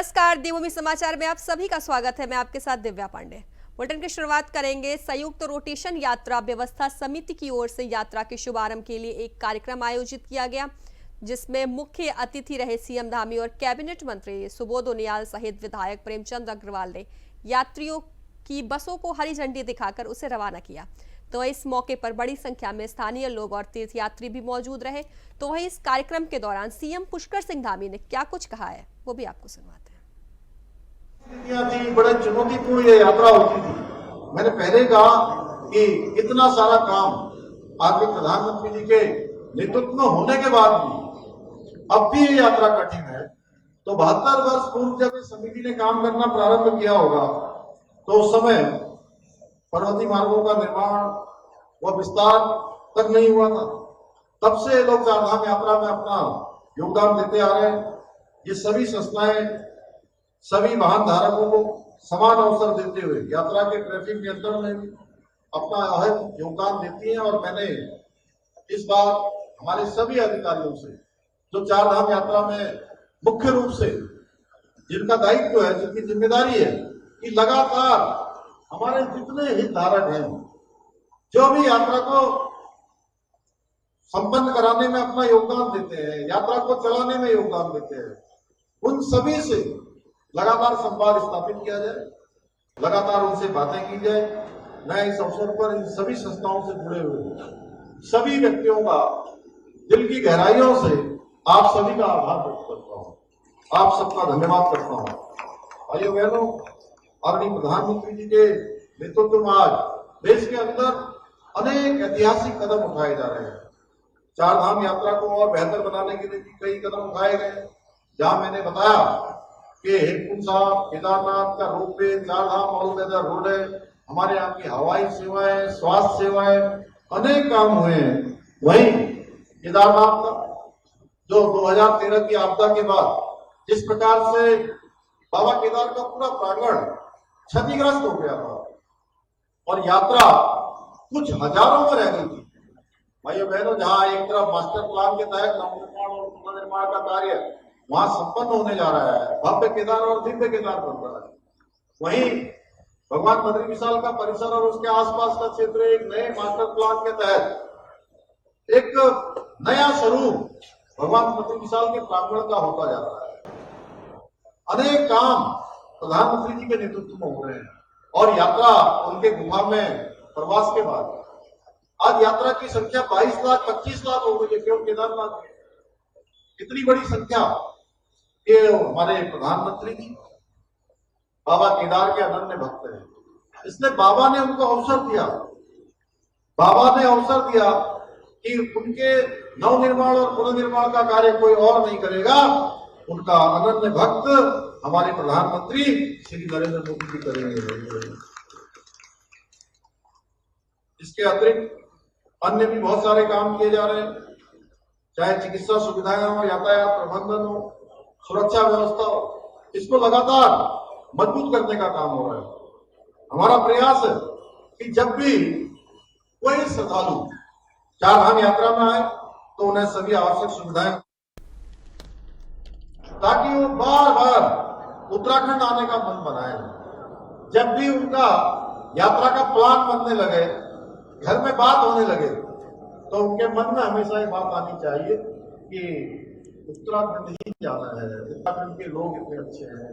नमस्कार, देवभूमि समाचार में आप सभी का स्वागत है। मैं आपके साथ दिव्या पांडे। बुलेटिन की शुरुआत करेंगे। संयुक्त रोटेशन यात्रा व्यवस्था समिति की ओर से यात्रा के शुभारंभ के लिए एक कार्यक्रम आयोजित किया गया, जिसमें मुख्य अतिथि रहे सीएम धामी और कैबिनेट मंत्री सुबोध उनियाल सहित विधायक प्रेमचंद अग्रवाल ने यात्रियों की बसों को हरी झंडी दिखाकर उसे रवाना किया। तो इस मौके पर बड़ी संख्या में स्थानीय लोग और तीर्थयात्री भी मौजूद रहे। तो वहीं इस कार्यक्रम के दौरान सीएम पुष्कर सिंह धामी ने क्या कुछ कहा है, वो भी आपको सुनवाते हैं। बड़े चुनौतीपूर्ण ये यात्रा होती थी। मैंने पहले कहा कि इतना सारा काम आपके प्रधानमंत्री जी के नेतृत्व में होने के बाद भी अब भी ये यात्रा कठिन है। तो 72 वर्ष पूर्व जब इस समिति ने काम करना प्रारंभ किया होगा, तो उस समय पर्वतीय मार्गों का निर्माण व विस्तार तक नहीं हुआ था। तब से लोग चारधाम यात्रा में अपना योगदान देते आ रहे हैं। ये सभी संस्थाएं सभी वाहन धारकों को समान अवसर देते हुए यात्रा के ट्रैफिक नियंत्रण में भी अपना अहम योगदान देती हैं। और मैंने इस बार हमारे सभी अधिकारियों से, जो चारधाम यात्रा में मुख्य रूप से जिनका दायित्व है, जिनकी जिम्मेदारी है, कि लगातार हमारे जितने हितधारक हैं, जो भी यात्रा को संपन्न कराने में अपना योगदान देते हैं, यात्रा को चलाने में योगदान देते हैं, उन सभी से लगातार संवाद स्थापित किया जाए, लगातार उनसे बातें की जाए। मैं इस अवसर पर इन सभी संस्थाओं से जुड़े हुए सभी व्यक्तियों का दिल की गहराइयों से आप सभी का आभार व्यक्त करता हूँ, आप सबका धन्यवाद करता हूँ। भाइयों बहनों, आदरणीय प्रधानमंत्री जी के नेतृत्व में आज देश के अंदर अनेक ऐतिहासिक कदम उठाए जा रहे हैं। चारधाम यात्रा को और बेहतर बनाने के लिए भी कई कदम उठाए गए, जहां मैंने बताया कि हेमकुंड साहब, केदारनाथ का ropeway, Chardham all weather road है, हमारे यहाँ की हवाई सेवाएं, स्वास्थ्य सेवाएं, अनेक काम हुए हैं। वहीं केदारनाथ का जो 2013 की आपदा के बाद जिस प्रकार से बाबा केदार का पूरा प्रांगण क्षतिग्रस्त हो गया था और यात्रा कुछ हजारों में रह गई थी। भाइयों बहनों, जहां एक तरफ मास्टर प्लान के तहत नवनिर्माण और पुनर्निर्माण का कार्य वहां संपन्न होने जा रहा है, भव्य केदार और दिव्य केदार बन रहा है, वहीं भगवान बद्री विशाल का परिसर और उसके आसपास का क्षेत्र एक नए मास्टर प्लान के तहत एक नया स्वरूप भगवान बद्री विशाल के प्रांगण का होता जा रहा है। अनेक काम प्रधानमंत्री जी के नेतृत्व में हो रहे हैं और यात्रा उनके गुफा में प्रवास के बाद आज यात्रा की संख्या 22 लाख 25 लाख हो गई है केवल केदारनाथ में। इतनी बड़ी संख्या ये हमारे प्रधानमंत्री जी बाबा केदार के अनन्य भक्त हैं। इसलिए बाबा ने उनको अवसर दिया, बाबा ने अवसर दिया कि उनके नवनिर्माण और पुनर्निर्माण का कार्य कोई और नहीं करेगा, उनका अनन्य भक्त हमारे प्रधानमंत्री श्री नरेंद्र मोदी जी करेंगे। इसके अतिरिक्त अन्य भी बहुत सारे काम किए जा रहे हैं, चाहे चिकित्सा सुविधाएं हो, यातायात प्रबंधन हो, सुरक्षा व्यवस्था हो, इसको लगातार मजबूत करने का काम हो रहा है। हमारा प्रयास है कि जब भी कोई श्रद्धालु चारधाम यात्रा में आए तो उन्हें सभी आवश्यक सुविधाएं, ताकि वो बार बार उत्तराखंड आने का मन बनाए। जब भी उनका यात्रा का प्लान बनने लगे, घर में बात होने लगे, तो उनके मन में हमेशा ये बात आनी चाहिए कि उत्तराखंड ही जाना है, उत्तराखंड के लोग इतने अच्छे हैं,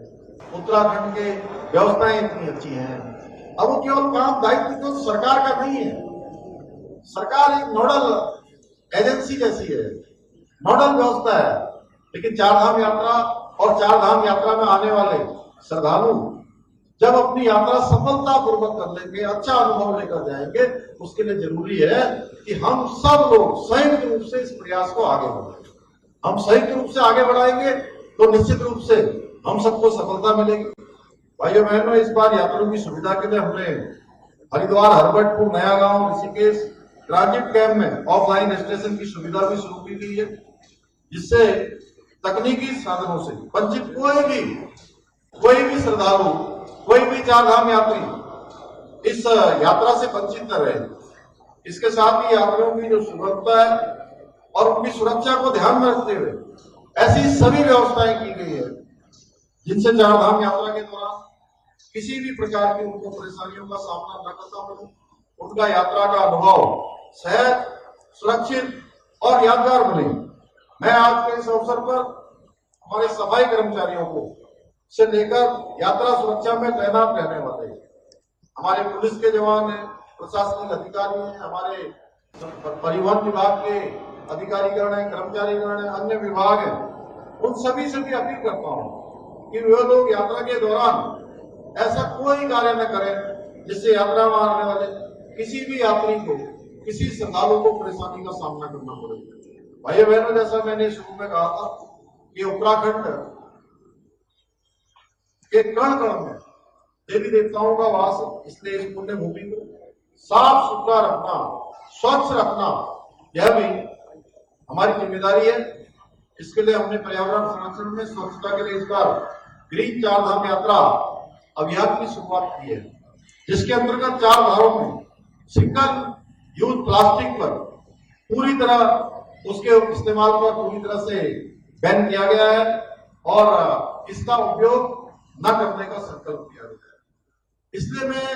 उत्तराखंड के व्यवस्थाएं इतनी अच्छी हैं। अब वो केवल काम दायित्व तो सरकार का नहीं है, सरकार एक नोडल एजेंसी जैसी है, नोडल व्यवस्था है, लेकिन चारधाम यात्रा और चारधाम यात्रा में आने वाले श्रद्धालु जब अपनी यात्रा सफलतापूर्वक कर लेंगे, अच्छा अनुभव लेकर जाएंगे, उसके लिए जरूरी है कि हम सब लोग संयुक्त रूप से इस प्रयास को आगे बढ़ाएं। हम संयुक्त रूप से आगे बढ़ाएंगे तो निश्चित रूप से हम सबको सफलता मिलेगी। भाइयों बहनों, इस बार यात्रियों की सुविधा के लिए हमने हरिद्वार, हरबटपुर, नया गांव, ऋषिकेश ट्रांजिट कैंप में ऑफलाइन रजिस्ट्रेशन की सुविधा भी शुरू की गई है, जिससे तकनीकी साधनों से वंचित कोई भी श्रद्धालु, कोई भी चारधाम यात्री इस यात्रा से वंचित न रहे। इसके साथ ही यात्रियों की जो सुगमता है और उनकी सुरक्षा को ध्यान में रखते हुए ऐसी सभी व्यवस्थाएं की गई है जिनसे चारधाम यात्रा के दौरान किसी भी प्रकार की उनको परेशानियों का सामना न करना पड़े, उनका यात्रा का अनुभव सहज, सुरक्षित और यादगार बने। मैं आज के इस अवसर पर हमारे सफाई कर्मचारियों को से लेकर यात्रा सुरक्षा में तैनात रहने वाले हमारे पुलिस के जवान हैं, प्रशासनिक अधिकारी हैं, हमारे परिवहन विभाग के अधिकारीगण हैं, कर्मचारीगण हैं, अन्य विभाग हैं, उन सभी से भी अपील करता हूं कि वे लोग यात्रा के दौरान ऐसा कोई कार्य न करें जिससे यात्रा में आने वाले किसी भी यात्री को, किसी श्रद्धालु को परेशानी का सामना करना पड़े। भाई बहनों, जैसा मैंने शुरू में कहा था कि उत्तराखंड के कण कण में देवी देवताओं का वास है, इसलिए इस पुण्य भूमि को साफ सुथरा रखना, स्वच्छ रखना, यह भी हमारी जिम्मेदारी है। इसके लिए हमने पर्यावरण संरक्षण में स्वच्छता के लिए इस बार ग्रीन चारधाम यात्रा अभियान की शुरुआत की है, जिसके अंतर्गत 4 धारों में सिंगल यूज प्लास्टिक पर पूरी तरह उसके इस्तेमाल पर पूरी तरह से बैन किया गया है और इसका उपयोग न करने का संकल्प किया गया है। इसलिए मैं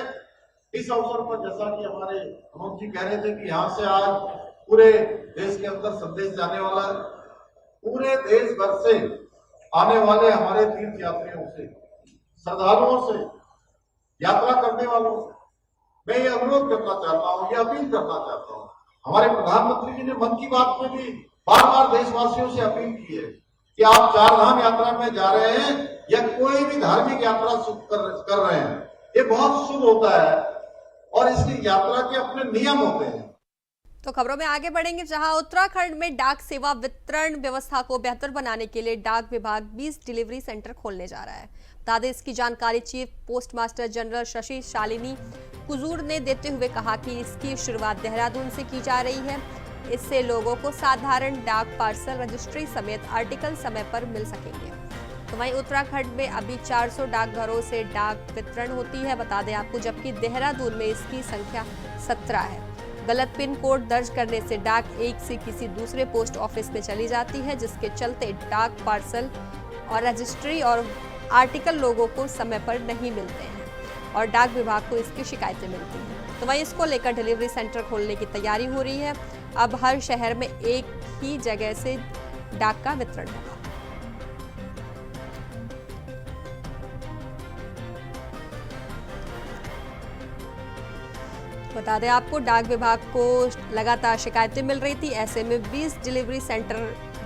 इस अवसर पर, जैसा कि हमारे अनूप जी कह रहे थे कि यहाँ से आज पूरे देश के अंदर संदेश जाने वाला है, पूरे देश भर से आने वाले हमारे तीर्थ यात्रियों से, श्रद्धालुओं से, यात्रा करने वालों से मैं ये अनुरोध करना चाहता हूँ, ये अपील करना चाहता हूँ। हमारे प्रधानमंत्री जी ने मन की बात में भी बार बार देशवासियों से अपील की है कि आप चारधाम यात्रा में जा रहे हैं या कोई भी धार्मिक यात्रा कर रहे हैं, ये बहुत शुभ होता है और इसकी यात्रा के अपने नियम होते हैं। तो खबरों में आगे बढ़ेंगे, जहां उत्तराखंड में डाक सेवा वितरण व्यवस्था को बेहतर बनाने के लिए डाक विभाग 20 डिलीवरी सेंटर खोलने जा रहा है। बता दें, इसकी जानकारी chief post master general Shashi Shalini Kujur ने देते हुए कहा कि इसकी शुरुआत देहरादून से की जा रही है। इससे लोगों को साधारण डाक पार्सल, रजिस्ट्री समेत आर्टिकल समय पर मिल सकेंगे। तो वहीं उत्तराखंड में अभी 400 डाकघरों से डाक वितरण होती है, बता दें आपको, जबकि देहरादून में इसकी संख्या 17 है। गलत पिन कोड दर्ज करने से डाक एक से किसी दूसरे पोस्ट ऑफिस में चली जाती है, जिसके चलते डाक पार्सल और रजिस्ट्री और आर्टिकल लोगों को समय पर नहीं मिलते हैं और डाक विभाग को इसकी शिकायतें मिलती हैं। तो वहीं इसको लेकर डिलीवरी सेंटर खोलने की तैयारी हो रही है। अब हर शहर में एक ही जगह से डाक का वितरण होगा। बता दें आपको, डाक विभाग को लगातार शिकायतें मिल रही थी, ऐसे में 20 डिलीवरी सेंटर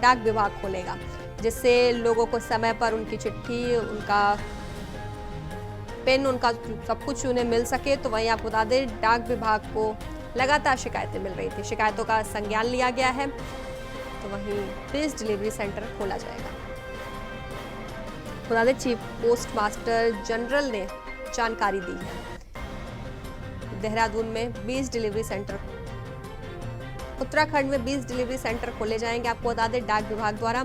डाक विभाग खोलेगा, जिससे लोगों को समय पर उनकी चिट्ठी, उनका पेन, उनका सब कुछ उन्हें मिल सके। तो वहीं आपको बता दें, डाक विभाग को लगातार शिकायतें मिल रही थी, शिकायतों का संज्ञान लिया गया है। तो वहीं 20 डिलीवरी सेंटर खोला जाएगा। बता दें, चीफ पोस्ट मास्टर जनरल ने जानकारी दी है। देहरादून में 20 डिलीवरी सेंटर, उत्तराखंड में 20 डिलीवरी सेंटर खोले जाएंगे, आपको बता दें, डाक विभाग द्वारा।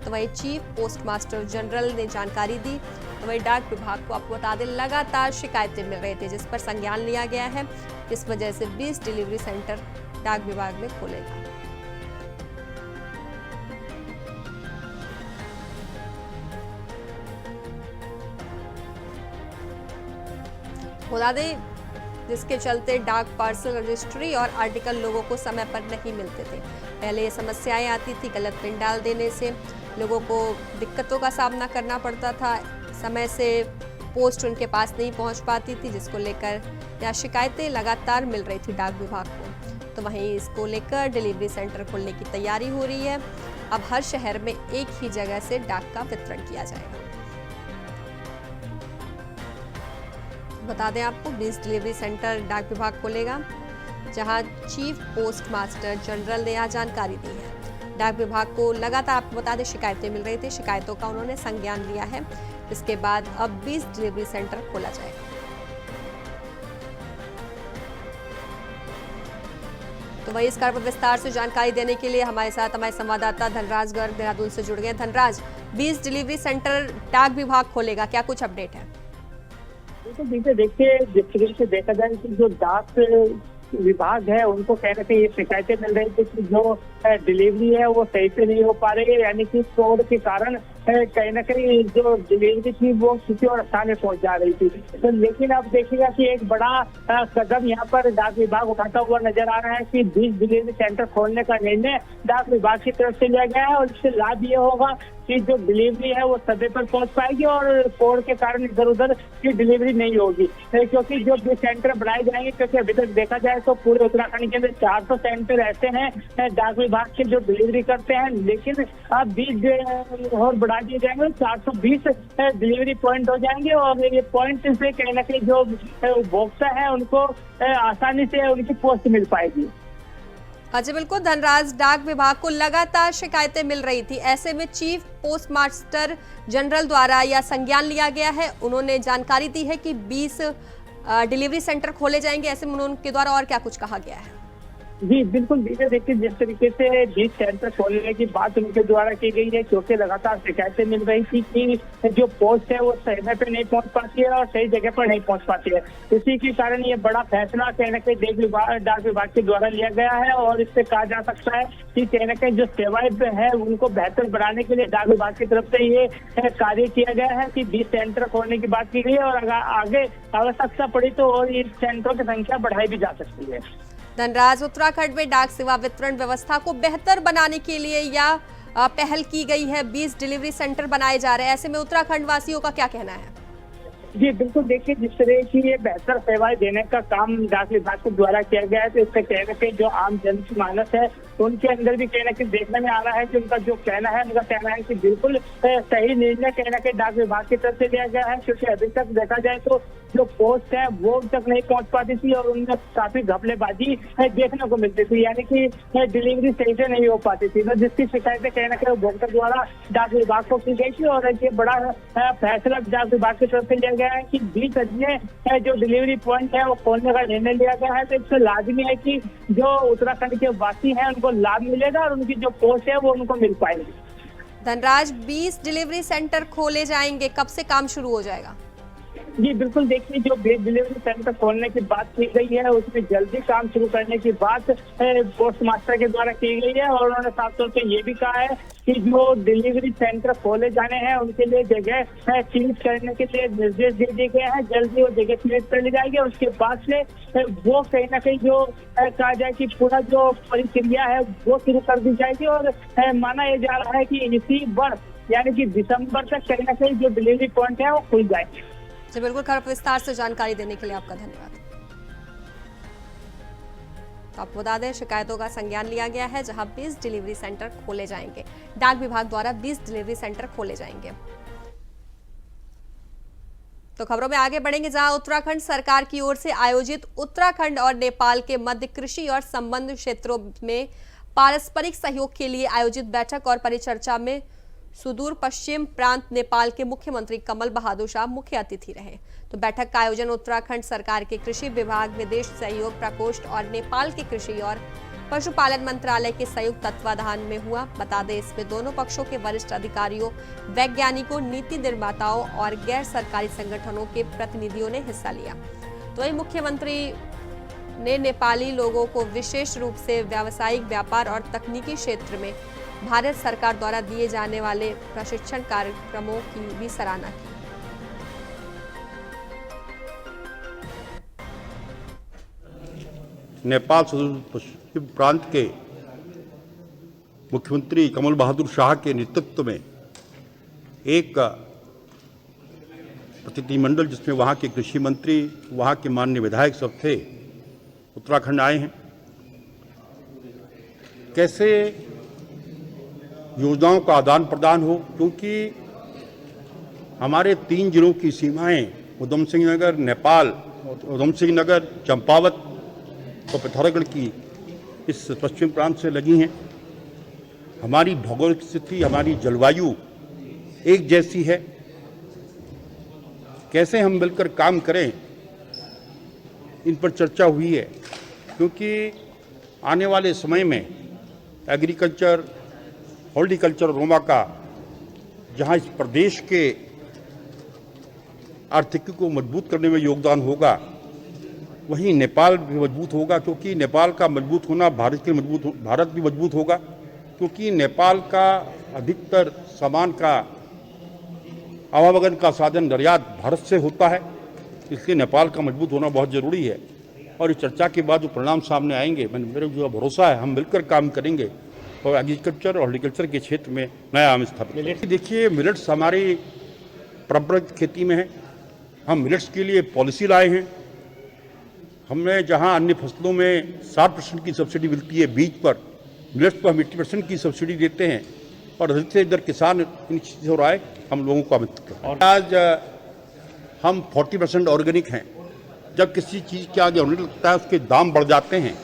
तो वहीं चीफ पोस्ट मास्टर जनरल ने जानकारी दी। तो वहीं डाक विभाग को आपको बता दें, लगातार शिकायतें मिल रही थी, जिस पर संज्ञान लिया गया है। इस वजह से 20 डिलीवरी सेंटर डाक विभाग में खोलेगा। बता दें, जिसके चलते डाक पार्सल, रजिस्ट्री और आर्टिकल लोगों को समय पर नहीं मिलते थे। पहले ये समस्याएं आती थी, गलत पिन डाल देने से लोगों को दिक्कतों का सामना करना पड़ता था, समय से पोस्ट उनके पास नहीं पहुंच पाती थी, जिसको लेकर यहाँ शिकायतें लगातार मिल रही थी डाक विभाग को। तो वहीं इसको लेकर डिलीवरी सेंटर खोलने की तैयारी हो रही है। अब हर शहर में एक ही जगह से डाक का वितरण किया जाएगा। बता दें आपको, 20 डिलीवरी सेंटर डाक विभाग खोलेगा, जहां चीफ पोस्ट मास्टर जनरल ने यह जानकारी दी है। डाक विभाग को लगातार आपको बता दें शिकायतें मिल रही थी, शिकायतों का उन्होंने संज्ञान लिया है। इसके बाद अब 20 डिलीवरी सेंटर खोला जाएगा। तो वही इस कार्य पर विस्तार से जानकारी देने के लिए हमारे साथ हमारे संवाददाता धनराज गर्ग देहरादून से जुड़ गए। धनराज, 20 डिलीवरी सेंटर डाक विभाग खोलेगा, क्या कुछ अपडेट है? देखिए, जिस तरीके से देखा जाए कि जो डाक विभाग है उनको कहने से ये शिकायतें मिल रही थी कि जो डिलीवरी है वो सही से नहीं हो पा रही है, यानी कि फ्रॉड के कारण कहीं ना कहीं जो डिलीवरी थी वो किसी और स्थान में पहुंच जा रही थी। तो लेकिन अब देखिएगा कि एक बड़ा कदम यहाँ पर डाक विभाग उठाता हुआ नजर आ रहा है कि 20 डिलीवरी सेंटर खोलने का निर्णय डाक विभाग की तरफ से लिया गया है, और इससे लाभ ये होगा कि जो डिलीवरी है वो समय पर पहुंच पाएगी और कोड के कारण इधर उधर की डिलीवरी नहीं होगी, क्योंकि जो 20 सेंटर बनाए जाएंगे, क्योंकि अभी तक देखा जाए तो पूरे उत्तराखंड के अंदर 400 सेंटर ऐसे हैं डाक विभाग के जो डिलीवरी करते हैं, लेकिन अब 20 और बढ़ा दिए जाएंगे, 420 डिलीवरी पॉइंट हो जाएंगे, और ये पॉइंट से कहीं ना कहीं जो उपभोक्ता है उनको आसानी से उनकी पोस्ट मिल पाएगी। जी बिल्कुल धनराज, डाक विभाग को लगातार शिकायतें मिल रही थी, ऐसे में चीफ पोस्ट मास्टर जनरल द्वारा यह संज्ञान लिया गया है। उन्होंने जानकारी दी है कि 20 डिलीवरी सेंटर खोले जाएंगे, ऐसे में उनके द्वारा और क्या कुछ कहा गया है? जी बिल्कुल, देखिए जिस तरीके से 20 सेंटर खोलने की बात उनके द्वारा की गई है, क्योंकि लगातार शिकायतें मिल रही थी कि जो पोस्ट है वो समय पे नहीं पहुंच पाती है और सही जगह पर नहीं पहुंच पाती है। इसी के कारण ये बड़ा फैसला कहीं ना कहीं डाक विभाग के द्वारा लिया गया है, और इससे कहा जा सकता है कि कहीं ना कहीं जो सेवाएं है उनको बेहतर बनाने के लिए डाक विभाग की तरफ से ये कार्य किया गया है कि 20 सेंटर खोलने की बात की गई है, और आगे आवश्यकता पड़ी तो और इस सेंटरों की संख्या बढ़ाई भी जा सकती है। धनराज, उत्तराखंड में डाक सेवा वितरण व्यवस्था को बेहतर बनाने के लिए या पहल की गई है, 20 डिलीवरी सेंटर बनाए जा रहे हैं, ऐसे में उत्तराखंड वासियों का क्या कहना है? जी बिल्कुल, देखिए जिस तरह की ये बेहतर सेवाएं देने का काम डाक विभाग के द्वारा किया गया है, तो इससे कहने के जो आम जन मानस है उनके अंदर भी कहना कि देखने में आ रहा है कि उनका जो कहना है, उनका कहना है कि बिल्कुल सही निर्णय कहना कि डाक विभाग की तरफ से लिया गया है, क्योंकि अभी तक देखा जाए तो जो पोस्ट है वो तक नहीं पहुंच पाती थी और उनमें काफी घपलेबाजी देखने को मिलती थी, यानी कि डिलीवरी सही से नहीं हो पाती थी, तो जिसकी शिकायतें कहना कि उपभोक्ता द्वारा डाक विभाग को की गई थी। और ये बड़ा फैसला डाक विभाग की तरफ से लिया गया है कि 20 अन्य जो डिलीवरी पॉइंट है वो खोलने का निर्णय लिया गया है, तो इससे लाजमी है कि जो उत्तराखंड के वासी हैं उनको लाभ मिलेगा और उनकी जो पोस्ट है वो उनको मिल पाएगी। धनराज, 20 डिलीवरी सेंटर खोले जाएंगे, कब से काम शुरू हो जाएगा? जी बिल्कुल, देखिए जो बेस डिलीवरी सेंटर खोलने की बात की गई है उसमें जल्दी काम शुरू करने की बात पोस्ट मास्टर के द्वारा की गई है, और उन्होंने साफ तौर पे ये भी कहा है कि जो डिलीवरी सेंटर खोले जाने हैं उनके लिए जगह चिन्हित करने के लिए निर्देश दे दिए गए हैं। जल्दी वो जगह चिन्हित कर ली जाएगी और उसके बाद से वो कहीं ना कहीं जो कहा जाए कि पूरा जो प्रक्रिया है वो शुरू कर दी जाएगी, और माना यह जा रहा है कि इसी वर्ष यानी कि दिसंबर तक कहीं ना कहीं जो डिलीवरी पॉइंट है वो खुल जाएंगे। जी बिल्कुल, खबर विस्तार से जानकारी देने के लिए आपका धन्यवाद। तो आपको बता दें, शिकायतों का संज्ञान लिया गया है, जहां 20 डिलीवरी सेंटर खोले जाएंगे, डाक विभाग द्वारा 20 डिलीवरी सेंटर खोले जाएंगे। तो खबरों में आगे बढ़ेंगे, जहां उत्तराखंड सरकार की ओर से आयोजित उत्तराखंड और नेपाल के मध्य कृषि और संबंध क्षेत्रों में पारस्परिक सहयोग के लिए आयोजित बैठक और परिचर्चा में सुदूर पश्चिम प्रांत नेपाल के मुख्यमंत्री कमल बहादुर शाह मुख्य अतिथि रहे। तो बैठक का आयोजन उत्तराखंड सरकार के कृषि विभाग, विदेश सहयोग प्रकोष्ठ और नेपाल के कृषि और पशुपालन मंत्रालय के संयुक्त तत्वाधान में हुआ। बता दें, इसमें दोनों पक्षों के वरिष्ठ अधिकारियों, वैज्ञानिकों, नीति निर्माताओं और गैर सरकारी संगठनों के प्रतिनिधियों ने हिस्सा लिया। तो वही मुख्यमंत्री ने नेपाली लोगों को विशेष रूप से व्यावसायिक, व्यापार और तकनीकी क्षेत्र में भारत सरकार द्वारा दिए जाने वाले प्रशिक्षण कार्यक्रमों की भी सराहना की। नेपाल सुदूर पश्चिम प्रांत के मुख्यमंत्री कमल बहादुर शाह के नेतृत्व में एक प्रतिनिधिमंडल, जिसमें वहाँ के कृषि मंत्री, वहाँ के माननीय विधायक सब थे, उत्तराखंड आए हैं। कैसे योजनाओं का आदान प्रदान हो, क्योंकि हमारे 3 जिलों की सीमाएं उधम सिंह नगर नेपाल, उधम सिंह नगर, चंपावत और पिथौरागढ़ की इस पश्चिम प्रांत से लगी हैं। हमारी भौगोलिक स्थिति, हमारी जलवायु एक जैसी है। कैसे हम मिलकर काम करें, इन पर चर्चा हुई है, क्योंकि आने वाले समय में एग्रीकल्चर, हॉर्टिकल्चर और रोमा का जहां इस प्रदेश के आर्थिकी को मजबूत करने में योगदान होगा, वहीं नेपाल भी मजबूत होगा, क्योंकि नेपाल का मजबूत होना भारत भी मजबूत होगा, क्योंकि नेपाल का अधिकतर सामान का आवागमन का साधन निर्यात भारत से होता है, इसलिए नेपाल का मजबूत होना बहुत ज़रूरी है। और इस चर्चा के बाद जो परिणाम सामने आएंगे, मेरे जो भरोसा है, हम मिलकर काम करेंगे और एग्रीकल्चर और हॉर्टिकल्चर के क्षेत्र में नया आयाम स्थापित। देखिए, मिलेट्स हमारी परंपरागत खेती में है। हम मिलेट्स के लिए पॉलिसी लाए हैं। हमने जहां अन्य फसलों में 60% की सब्सिडी मिलती है बीज पर, मिलेट्स पर हम 80% की सब्सिडी देते हैं और अधिक से अधिक किसान इन चीज़ हो रहा है, हम लोगों को आमंत्रित करते हैं। आज हम 40% ऑर्गेनिक हैं। जब किसी चीज़ के आगे होने लगता है उसके दाम बढ़ जाते हैं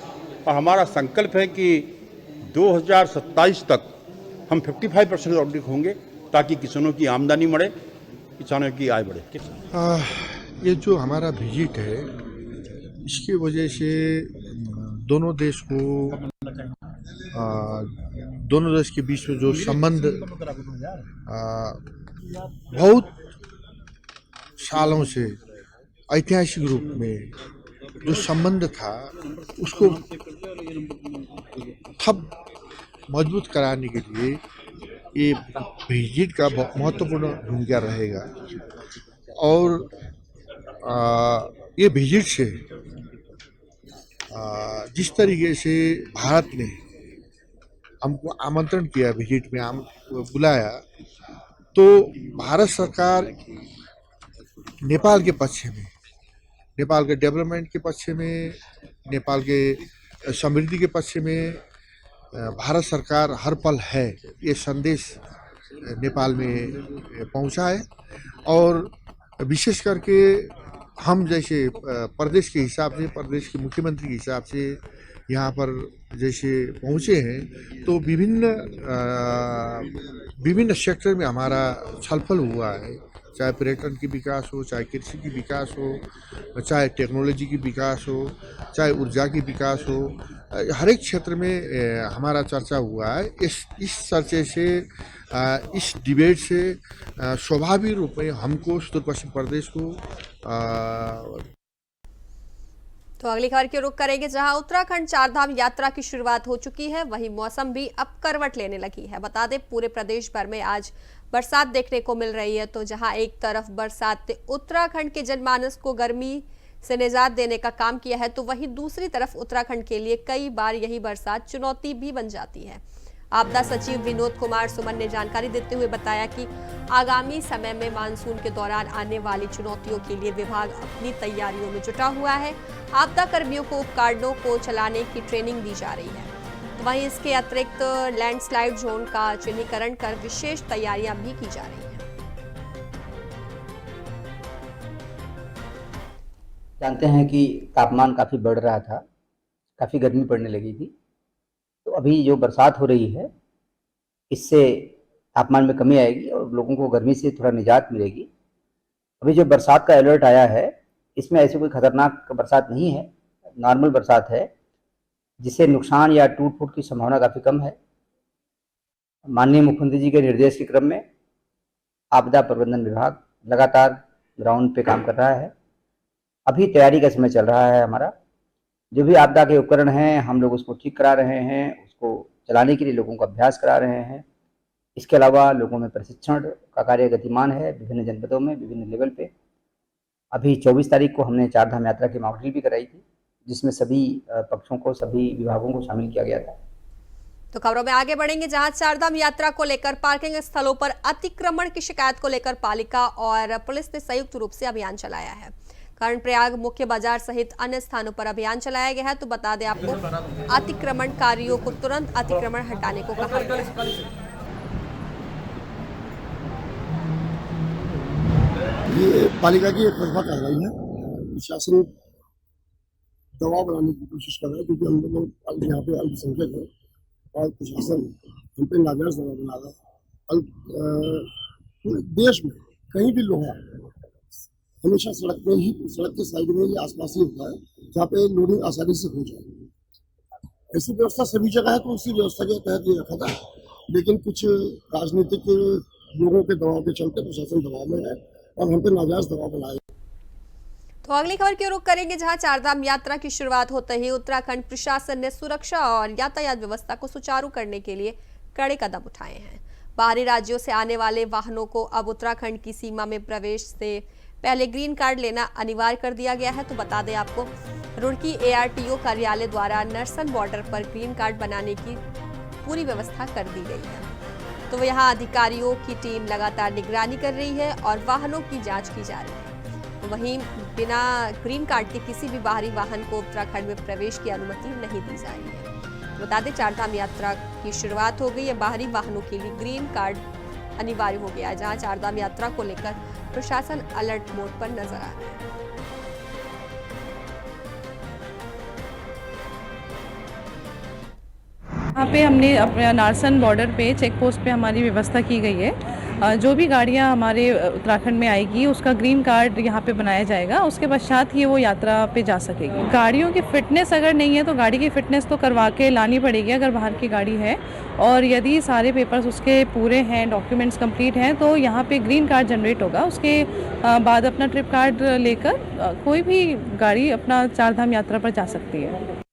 और हमारा संकल्प है कि 2027 तक हम 55% ऑर्गेनिक होंगे ताकि किसानों की आमदनी बढ़े, किसानों की आय बढ़े। ये जो हमारा विजिट है, इसकी वजह से दोनों देश को दोनों देश के बीच में जो संबंध बहुत सालों से ऐतिहासिक रूप में जो संबंध था उसको ठप मजबूत कराने के लिए ये विजिट का महत्वपूर्ण भूमिका रहेगा। और ये विजिट से जिस तरीके से भारत ने हमको आमंत्रण किया, विजिट में बुलाया, तो भारत सरकार नेपाल के पक्ष में, नेपाल के डेवलपमेंट के पक्ष में, नेपाल के समृद्धि के पक्ष में भारत सरकार हर पल है, ये संदेश नेपाल में पहुंचा है। और विशेष करके हम जैसे प्रदेश के हिसाब से, प्रदेश के मुख्यमंत्री के हिसाब से यहाँ पर जैसे पहुँचे हैं, तो विभिन्न सेक्टर में हमारा छलफल हुआ है, चाहे पर्यटन की विकास हो, चाहे कृषि की विकास हो, चाहे टेक्नोलॉजी की विकास हो, चाहे ऊर्जा की विकास हो, हर एक क्षेत्र में हमारा चर्चा हुआ है। इस चर्चे से, इस डिबेट से स्वाभाविक रूप में हमको उत्तर पश्चिम प्रदेश को तो अगली खबर की रुख करेंगे, जहां उत्तराखंड चारधाम यात्रा की शुरुआत हो चुकी है, वहीं मौसम भी अब करवट लेने लगी है। बता दें, पूरे प्रदेश भर में आज बरसात देखने को मिल रही है। तो जहां एक तरफ बरसात ने उत्तराखंड के जनमानस को गर्मी से निजात देने का काम किया है, तो वहीं दूसरी तरफ उत्तराखंड के लिए कई बार यही बरसात चुनौती भी बन जाती है। आपदा सचिव विनोद कुमार सुमन ने जानकारी देते हुए बताया कि आगामी समय में मानसून के दौरान आने वाली चुनौतियों के लिए विभाग अपनी तैयारियों में जुटा हुआ है। आपदा कर्मियों को उपकरणों को चलाने की ट्रेनिंग दी जा रही है। वहीं इसके अतिरिक्त लैंडस्लाइड जोन का चिन्हीकरण कर विशेष तैयारियां भी की जा रही हैं। जानते हैं कि तापमान काफ़ी बढ़ रहा था, काफ़ी गर्मी पड़ने लगी थी, तो अभी जो बरसात हो रही है इससे तापमान में कमी आएगी और लोगों को गर्मी से थोड़ा निजात मिलेगी। अभी जो बरसात का अलर्ट आया है इसमें ऐसी कोई खतरनाक बरसात नहीं है, नॉर्मल बरसात है, जिससे नुकसान या टूट फूट की संभावना काफ़ी कम है। माननीय मुख्यमंत्री जी के निर्देश के क्रम में आपदा प्रबंधन विभाग लगातार ग्राउंड पे काम कर रहा है। अभी तैयारी का समय चल रहा है हमारा। जो भी आपदा के उपकरण हैं हम लोग उसको ठीक करा रहे हैं, उसको चलाने के लिए लोगों का अभ्यास करा रहे हैं। इसके अलावा लोगों में प्रशिक्षण का कार्य गतिमान है विभिन्न जनपदों में, विभिन्न लेवल पे। अभी 24 तारीख को हमने चारधाम यात्रा की मॉक ड्रिल भी कराई थी, जिसमें सभी पक्षों को, सभी विभागों को शामिल किया गया था। तो खबरों में आगे बढ़ेंगे, जहां चारधाम यात्रा को लेकर पार्किंग स्थलों पर अतिक्रमण की शिकायत को लेकर पालिका और पुलिस ने संयुक्त रूप से अभियान चलाया है। कर्णप्रयाग मुख्य बाजार सहित अन्य स्थानों पर अभियान चलाया गया है। तो बता दें आपको, अतिक्रमणकारियों को तुरंत अतिक्रमण हटाने को कहा गया है। ये पालिका की एक तरफा कार्रवाई है। प्रशासन दबाव बनाने की कोशिश कर रहा है, क्योंकि हम लोग यहाँ पे अल्पसंख्यक है और प्रशासन हम पे नाजायज दबाव बना रहा है। पूरे देश में कहीं भी लोहा हमेशा सड़क के साइड में ही आसपास ही होता है, जहाँ पे लोडिंग आसानी से हो जाए। ऐसी व्यवस्था सभी जगह है, तो उसी व्यवस्था के तहत ये रखा था। लेकिन कुछ राजनीतिक लोगों के दबाव के चलते प्रशासन दबाव में है और हम पे नाजायज दबाव बनाया। तो अगली खबर की रुख करेंगे, जहां चारधाम यात्रा की शुरुआत होते ही उत्तराखंड प्रशासन ने सुरक्षा और यातायात व्यवस्था को सुचारू करने के लिए कड़े कदम उठाए हैं। बाहरी राज्यों से आने वाले वाहनों को अब उत्तराखंड की सीमा में प्रवेश से पहले ग्रीन कार्ड लेना अनिवार्य कर दिया गया है। तो बता दें आपको, रुड़की ARTO कार्यालय द्वारा नरसन बॉर्डर पर ग्रीन कार्ड बनाने की पूरी व्यवस्था कर दी गई है। तो यहाँ अधिकारियों की टीम लगातार निगरानी कर रही है और वाहनों की जांच की जा रही है। तो वहीं बिना ग्रीन कार्ड के किसी भी बाहरी वाहन को उत्तराखंड में प्रवेश की अनुमति नहीं दी जा रही है। बता दें, चारधाम यात्रा की शुरुआत हो गई है। बाहरी वाहनों के लिए ग्रीन कार्ड अनिवार्य हो गया है, जहां चारधाम यात्रा को लेकर प्रशासन अलर्ट मोड पर नजर आ रहा है। यहाँ पे हमने अपने नारसन बॉर्डर पे चेक पोस्ट पे हमारी व्यवस्था की गई है। जो भी गाड़ियाँ हमारे उत्तराखंड में आएगी उसका ग्रीन कार्ड यहाँ पे बनाया जाएगा, उसके पश्चात ही वो यात्रा पे जा सकेगी। गाड़ियों की फिटनेस अगर नहीं है तो गाड़ी की फिटनेस तो करवा के लानी पड़ेगी अगर बाहर की गाड़ी है, और यदि सारे पेपर्स उसके पूरे हैं, डॉक्यूमेंट्स कंप्लीट हैं, तो यहाँ पे ग्रीन कार्ड जनरेट होगा। उसके बाद अपना ट्रिप कार्ड लेकर कोई भी गाड़ी अपना चारधाम यात्रा पर जा सकती है।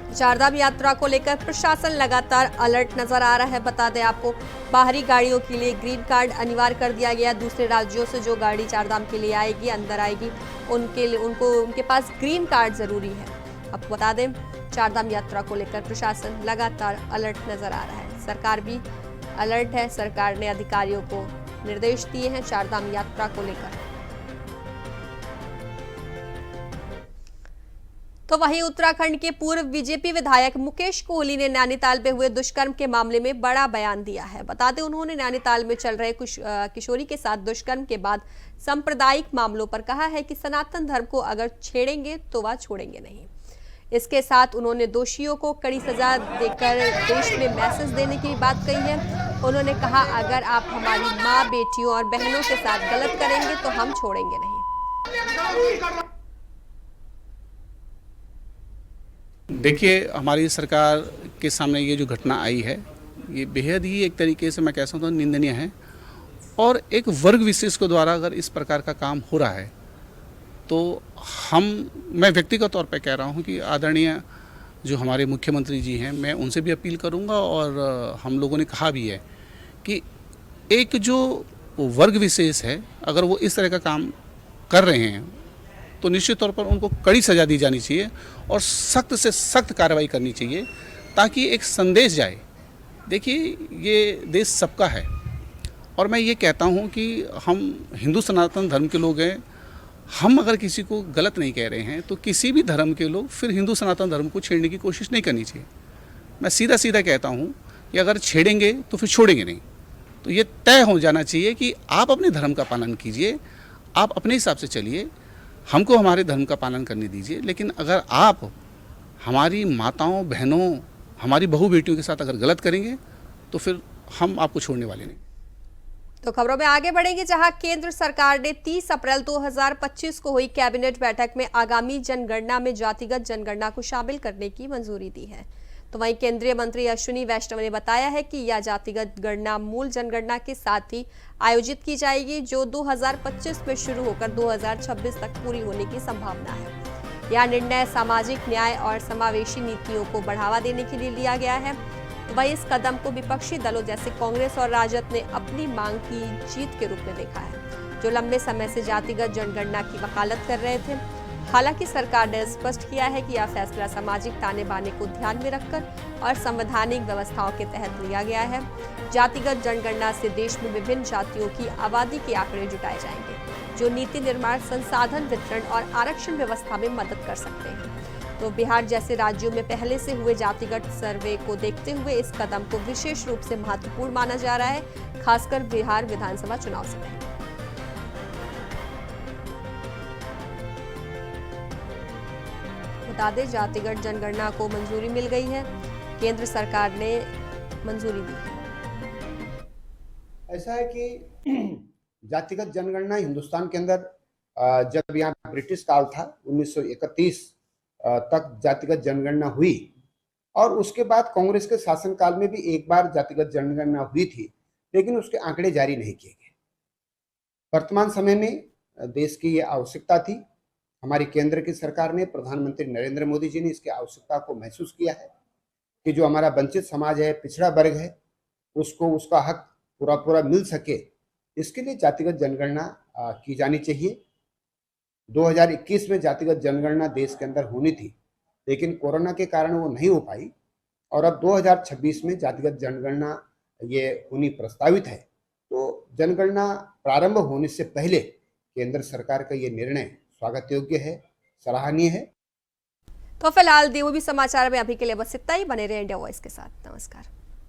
चारधाम यात्रा को लेकर प्रशासन लगातार अलर्ट नजर आ रहा है। बता दें आपको, बाहरी गाड़ियों के लिए ग्रीन कार्ड अनिवार्य कर दिया गया। दूसरे राज्यों से जो गाड़ी चारधाम के लिए आएगी, अंदर आएगी, उनके पास ग्रीन कार्ड जरूरी है। आपको बता दें, चारधाम यात्रा को लेकर प्रशासन लगातार अलर्ट नजर आ रहा है। सरकार भी अलर्ट है। सरकार ने अधिकारियों को निर्देश दिए हैं चारधाम यात्रा को लेकर। तो वहीं उत्तराखंड के पूर्व बीजेपी विधायक मुकेश कोहली ने नैनीताल में हुए दुष्कर्म के मामले में बड़ा बयान दिया है। बता दें, उन्होंने नैनीताल में चल रहे किशोरी के साथ दुष्कर्म के बाद सांप्रदायिक मामलों पर कहा है कि सनातन धर्म को अगर छेड़ेंगे तो वह छोड़ेंगे नहीं। इसके साथ उन्होंने दोषियों को कड़ी सजा देकर देश में मैसेज देने की बात कही है। उन्होंने कहा, अगर आप हमारी माँ, बेटियों और बहनों के साथ गलत करेंगे तो हम छोड़ेंगे नहीं। देखिए, हमारी सरकार के सामने ये जो घटना आई है, ये बेहद ही एक तरीके से मैं कह सकता हूँ निंदनीय है। और एक वर्ग विशेष के द्वारा अगर इस प्रकार का काम हो रहा है तो मैं व्यक्तिगत तौर पे कह रहा हूँ कि आदरणीय जो हमारे मुख्यमंत्री जी हैं, मैं उनसे भी अपील करूँगा और हम लोगों ने कहा भी है कि एक जो वर्ग विशेष है, अगर वो इस तरह का काम कर रहे हैं तो निश्चित तौर पर उनको कड़ी सज़ा दी जानी चाहिए और सख्त से सख्त कार्रवाई करनी चाहिए, ताकि एक संदेश जाए। देखिए, ये देश सबका है और मैं ये कहता हूँ कि हम हिंदू सनातन धर्म के लोग हैं। हम अगर किसी को गलत नहीं कह रहे हैं तो किसी भी धर्म के लोग फिर हिंदू सनातन धर्म को छेड़ने की कोशिश नहीं करनी चाहिए। मैं सीधा सीधा कहता हूँ कि अगर छेड़ेंगे तो फिर छोड़ेंगे नहीं। तो ये तय हो जाना चाहिए कि आप अपने धर्म का पालन कीजिए, आप अपने हिसाब से चलिए, हमको हमारे धर्म का पालन करने दीजिए। लेकिन अगर आप हमारी माताओं, बहनों, हमारी बहू बेटियों के साथ अगर गलत करेंगे तो फिर हम आपको छोड़ने वाले नहीं। तो खबरों में आगे बढ़ेंगे, जहां केंद्र सरकार ने 30 अप्रैल 2025 को हुई कैबिनेट बैठक में आगामी जनगणना में जातिगत जनगणना को शामिल करने की मंजूरी दी है। तो वहीं केंद्रीय मंत्री अश्विनी वैष्णव ने बताया है कि यह जातिगत गणना मूल जनगणना के साथ ही आयोजित की जाएगी, जो 2025 में शुरू होकर 2026 तक पूरी होने की संभावना है। यह निर्णय सामाजिक न्याय और समावेशी नीतियों को बढ़ावा देने के लिए लिया गया है। वहीं इस कदम को विपक्षी दलों जैसे कांग्रेस और राजद ने अपनी मांग की जीत के रूप में देखा है, जो लंबे समय से जातिगत जनगणना की वकालत कर रहे थे। हालांकि सरकार ने स्पष्ट किया है कि यह फैसला सामाजिक ताने बाने को ध्यान में रखकर और संवैधानिक व्यवस्थाओं के तहत लिया गया है। जातिगत जनगणना से देश में विभिन्न जातियों की आबादी के आंकड़े जुटाए जाएंगे, जो नीति निर्माण, संसाधन वितरण और आरक्षण व्यवस्था में मदद कर सकते हैं। तो बिहार जैसे राज्यों में पहले से हुए जातिगत सर्वे को देखते हुए इस कदम को विशेष रूप से महत्वपूर्ण माना जा रहा है, खासकर बिहार विधानसभा चुनाव से पहले। बता दें, जातिगत जनगणना को मंजूरी मिल गई है, केंद्र सरकार ने मंजूरी दी है। ऐसा है कि जातिगत जनगणना हिंदुस्तान के अंदर जब यहाँ ब्रिटिश काल था 1931 तक जातिगत जनगणना हुई, और उसके बाद कांग्रेस के शासनकाल में भी एक बार जातिगत जनगणना हुई थी, लेकिन उसके आंकड़े जारी नहीं किए गए। वर्तमान समय में देश की ये आवश्यकता थी। हमारी केंद्र की सरकार ने, प्रधानमंत्री नरेंद्र मोदी जी ने इसकी आवश्यकता को महसूस किया है कि जो हमारा वंचित समाज है, पिछड़ा वर्ग है, उसको उसका हक पूरा पूरा मिल सके, इसके लिए जातिगत जनगणना की जानी चाहिए। 2021 में जातिगत जनगणना देश के अंदर होनी थी, लेकिन कोरोना के कारण वो नहीं हो पाई और अब 2026 में जातिगत जनगणना ये होनी प्रस्तावित है। तो जनगणना प्रारंभ होने से पहले केंद्र सरकार का ये निर्णय स्वागत योग्य है, सराहनीय है। तो फिलहाल देवभूमि समाचार में अभी के लिए बस इतना ही। बने रहे इंडिया वॉइस के साथ। नमस्कार।